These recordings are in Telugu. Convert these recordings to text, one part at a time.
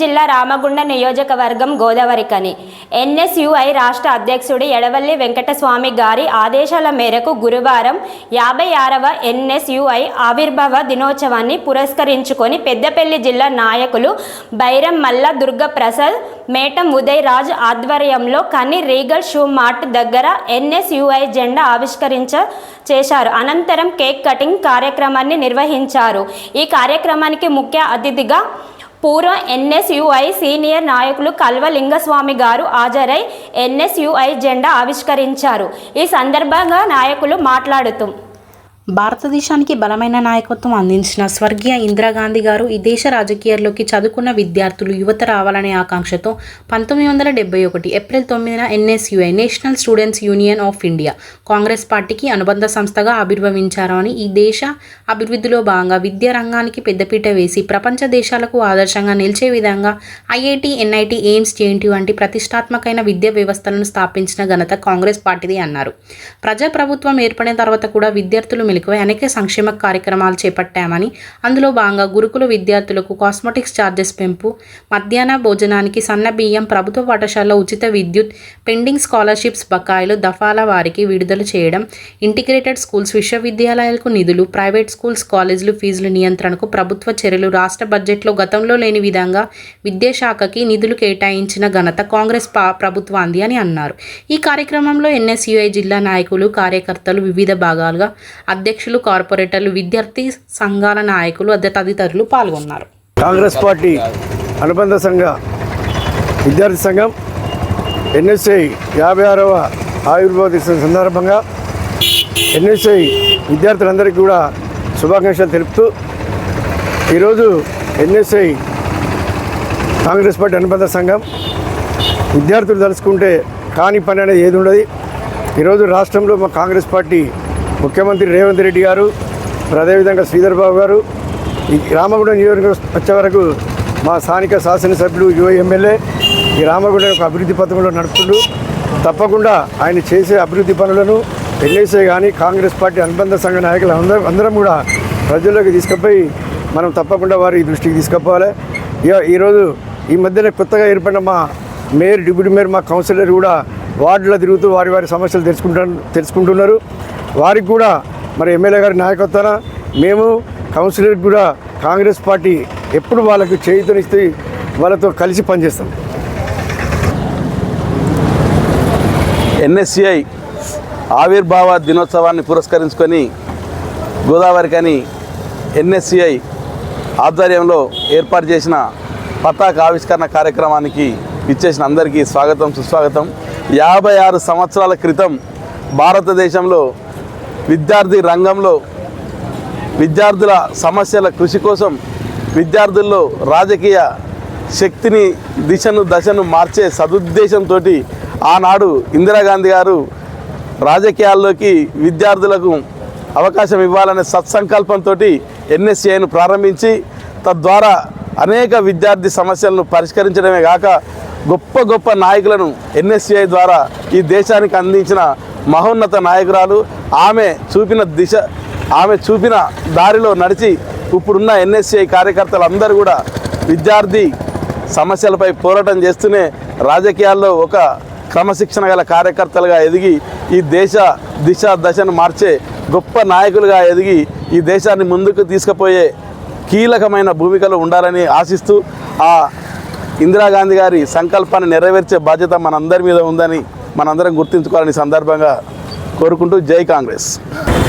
జిల్లా రామగుండ నియోజకవర్గం గోదావరికని ఎన్ఎస్యుఐ రాష్ట్ర అధ్యక్షుడు ఎడవల్లి వెంకటస్వామి గారి ఆదేశాల మేరకు గురువారం 56వ ఎన్ఎస్యుఐ ఆవిర్భావ దినోత్సవాన్ని పురస్కరించుకొని పెద్దపల్లి జిల్లా నాయకులు బైరం మల్ల దుర్గప్రసాద్, మేటం ఉదయ్ రాజ్ ఆధ్వర్యంలో కని రీగల్ షూ మార్ట్ దగ్గర ఎన్ఎస్యుఐ జెండా చేశారు. అనంతరం కేక్ కటింగ్ కార్యక్రమాన్ని నిర్వహించారు. ఈ కార్యక్రమానికి ముఖ్య అతిథిగా పూర్వ ఎన్ఎస్యుఐ సీనియర్ నాయకులు కల్వ లింగస్వామి గారు హాజరై ఎన్ఎస్యుఐ జెండా ఆవిష్కరించారు. ఈ సందర్భంగా నాయకులు మాట్లాడుతూ భారతదేశానికి బలమైన నాయకత్వం అందించిన స్వర్గీయ ఇందిరాగాంధీ గారు ఈ దేశ రాజకీయాల్లోకి చదువుకున్న విద్యార్థులు యువత రావాలనే ఆకాంక్షతో 1971 ఏప్రిల్ 9న NSUI national students union of India Congress పార్టీకి అనుబంధ సంస్థగా ఆవిర్భవించారు అని ఈ దేశ అభివృద్ధిలో భాగంగా విద్యా రంగానికి పెద్దపీట వేసి ప్రపంచ దేశాలకు ఆదర్శంగా నిలిచే విధంగా ఐఐటి, ఎన్ఐటి, ఎయిమ్స్, జేఎన్టీ వంటి ప్రతిష్టాత్మకమైన విద్యా వ్యవస్థలను స్థాపించిన ఘనత కాంగ్రెస్ పార్టీది అన్నారు. ప్రజాప్రభుత్వం ఏర్పడిన తర్వాత కూడా విద్యార్థులు మెలకువై అనేక సంక్షేమ కార్యక్రమాలు చేపట్టామని, అందులో భాగంగా గురుకుల విద్యార్థులకు కాస్మెటిక్స్ ఛార్జెస్ పెంపు, మధ్యాహ్న భోజనానికి సన్న బియ్యం, ప్రభుత్వ పాఠశాలలో ఉచిత విద్యుత్, పెండింగ్ స్కాలర్షిప్స్ బకాయిలు దఫాల వారికి విడుదల చేయడం, ఇంటిగ్రేటెడ్ స్కూల్స్, విశ్వవిద్యాలయాలకు నిధులు, ప్రైవేట్ స్కూల్స్, కాలేజీలు ఫీజుల నియంత్రణకు ప్రభుత్వ చర్యలు, రాష్ట్ర బడ్జెట్లో గతంలో లేని విధంగా విద్యాశాఖకి నిధులు కేటాయించిన ఘనత కాంగ్రెస్ ప్రభుత్వాంది అని అన్నారు. ఈ కార్యక్రమంలో ఎన్ఎస్యుఐ జిల్లా నాయకులు, కార్యకర్తలు, వివిధ భాగాలుగా అధ్యక్షులు, కార్పొరేటర్లు, విద్యార్థి సంఘాల నాయకులు తదితరులు పాల్గొన్నారు. కాంగ్రెస్ పార్టీ అనుబంధ సంఘ విద్యార్థి సంఘం ఎన్ఎస్ఐ 56వ ఆవిర్భావ దినోత్సవం సందర్భంగా ఎన్ఎస్ఐ విద్యార్థులందరికీ కూడా శుభాకాంక్షలు తెలుపుతూ ఈరోజు ఎన్ఎస్ఐ కాంగ్రెస్ పార్టీ అనుబంధ సంఘం విద్యార్థులు తలుచుకుంటే కాని పని అనేది ఏది ఉండదు. ఈరోజు రాష్ట్రంలో మా కాంగ్రెస్ పార్టీ ముఖ్యమంత్రి రేవంత్ రెడ్డి గారు, అదేవిధంగా శ్రీధర్ బాబు గారు, ఈ రామగుండం నియోజకవర్గం వచ్చే వరకు మా స్థానిక శాసనసభ్యులు, యువ ఎమ్మెల్యే ఈ రామగుండం యొక్క అభివృద్ధి పథకంలో నడుపుతుండు. తప్పకుండా ఆయన చేసే అభివృద్ధి పనులను ఎన్ఎస్ఐ కానీ కాంగ్రెస్ పార్టీ అనుబంధ సంఘ నాయకులు అందరం కూడా ప్రజల్లోకి తీసుకుపోయి మనం తప్పకుండా వారి దృష్టికి తీసుకుపోవాలి. ఈరోజు ఈ మధ్యన కొత్తగా ఏర్పడిన మా మేయర్, డిప్యూటీ మేయర్, మా కౌన్సిలర్ కూడా వార్డులో తిరుగుతూ వారి సమస్యలు తెలుసుకుంటున్నారు. వారికి కూడా మరి ఎమ్మెల్యే గారి నాయకత్వాన మేము కౌన్సిలర్కి కూడా కాంగ్రెస్ పార్టీ ఎప్పుడు వాళ్ళకు చేయూతనిస్తే వాళ్ళతో కలిసి పనిచేస్తాం. ఎన్ఎస్యుఐ ఆవిర్భావ దినోత్సవాన్ని పురస్కరించుకొని గోదావరికని ఎన్ఎస్యుఐ ఆధ్వర్యంలో ఏర్పాటు చేసిన పతాక ఆవిష్కరణ కార్యక్రమానికి ఇచ్చేసిన అందరికీ స్వాగతం, సుస్వాగతం. 56 సంవత్సరాల క్రితం భారతదేశంలో విద్యార్థి రంగంలో విద్యార్థుల సమస్యల కృషి కోసం విద్యార్థుల్లో రాజకీయ శక్తిని, దశను మార్చే సదుద్దేశంతో ఆనాడు ఇందిరాగాంధీ గారు రాజకీయాల్లోకి విద్యార్థులకు అవకాశం ఇవ్వాలనే సత్సంకల్పంతో ఎన్ఎస్యుఐను ప్రారంభించి తద్వారా అనేక విద్యార్థి సమస్యలను పరిష్కరించడమే కాక గొప్ప గొప్ప నాయకులను ఎన్ఎస్యుఐ ద్వారా ఈ దేశానికి అందించిన మహోన్నత నాయకురాలు. ఆమె చూపిన దారిలో నడిచి ఇప్పుడున్న ఎన్ఎస్యుఐ కార్యకర్తలు అందరూ కూడా విద్యార్థి సమస్యలపై పోరాటం చేస్తూనే రాజకీయాల్లో ఒక క్రమశిక్షణ గల కార్యకర్తలుగా ఎదిగి ఈ దేశ దశను మార్చే గొప్ప నాయకులుగా ఎదిగి ఈ దేశాన్ని ముందుకు తీసుకుపోయే కీలకమైన భూమికలో ఉండాలని ఆశిస్తూ ఆ ఇందిరాగాంధీ గారి సంకల్పాన్ని నెరవేర్చే బాధ్యత మనందరి మీద ఉందని మనందరం గుర్తుంచుకోవాలని సందర్భంగా కోరుకుంటూ జై కాంగ్రెస్.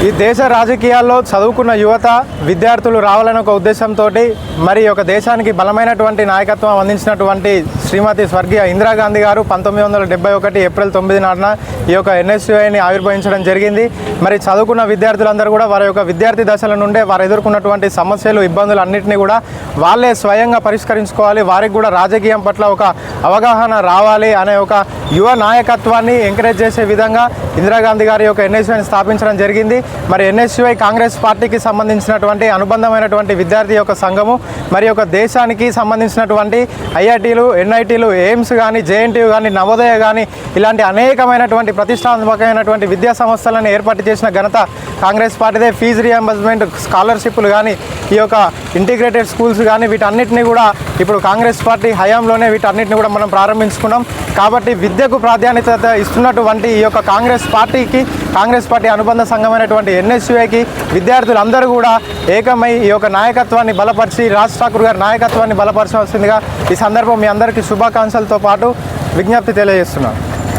ఈ దేశ రాజకీయాల్లో చదువుకున్న యువత, విద్యార్థులు రావాలనే ఒక ఉద్దేశంతో మరి ఒక దేశానికి బలమైనటువంటి నాయకత్వం అందించినటువంటి శ్రీమతి స్వర్గీయ ఇందిరాగాంధీ గారు 1971 ఏప్రిల్ 9 నాడున ఈ యొక్క ఎన్ఎస్యుఐని ఆవిర్భవించడం జరిగింది. మరి చదువుకున్న విద్యార్థులందరూ కూడా వారి యొక్క విద్యార్థి దశల నుండే వారు ఎదుర్కొన్నటువంటి సమస్యలు, ఇబ్బందులు అన్నింటినీ కూడా వాళ్ళే స్వయంగా పరిష్కరించుకోవాలి, వారికి కూడా రాజకీయం పట్ల ఒక అవగాహన రావాలి అనే ఒక యువ నాయకత్వాన్ని ఎంకరేజ్ చేసే విధంగా ఇందిరాగాంధీ గారి యొక్క ఎన్ఎస్యుఐని స్థాపించడం జరిగింది. మరి ఎన్ఎస్యుఐ కాంగ్రెస్ పార్టీకి సంబంధించినటువంటి అనుబంధమైనటువంటి విద్యార్థి యొక్క సంఘము, మరి యొక్క దేశానికి సంబంధించినటువంటి ఐఐటీలు, ఎన్ఐటీలు, ఎయిమ్స్ కానీ, జేఎన్టీయూ కానీ, నవోదయ కానీ ఇలాంటి అనేకమైనటువంటి ప్రతిష్టాత్మకమైనటువంటి విద్యా సంస్థలను ఏర్పాటు చేసిన ఘనత కాంగ్రెస్ పార్టీదే. ఫీజు రియంబర్స్మెంట్, స్కాలర్షిప్లు కానీ ఈ యొక్క ఇంటిగ్రేటెడ్ స్కూల్స్ కానీ వీటన్నిటిని కూడా ఇప్పుడు కాంగ్రెస్ పార్టీ హయాంలోనే వీటన్నిటిని కూడా మనం ప్రారంభించుకున్నాం. కాబట్టి విద్యకు ప్రాధాన్యత ఇస్తున్నటువంటి ఈ యొక్క కాంగ్రెస్ పార్టీ అనుబంధ సంఘమైనటువంటి ఎన్ఎస్యుఐకి విద్యార్థులందరూ కూడా ఏకమై ఈ యొక్క నాయకత్వాన్ని బలపరిచి రాజ్ ఠాకూర్ గారి నాయకత్వాన్ని బలపరచవలసిందిగా ఈ సందర్భం మీ అందరికీ శుభాకాంక్షలతో పాటు విజ్ఞప్తి తెలియజేస్తున్నాను.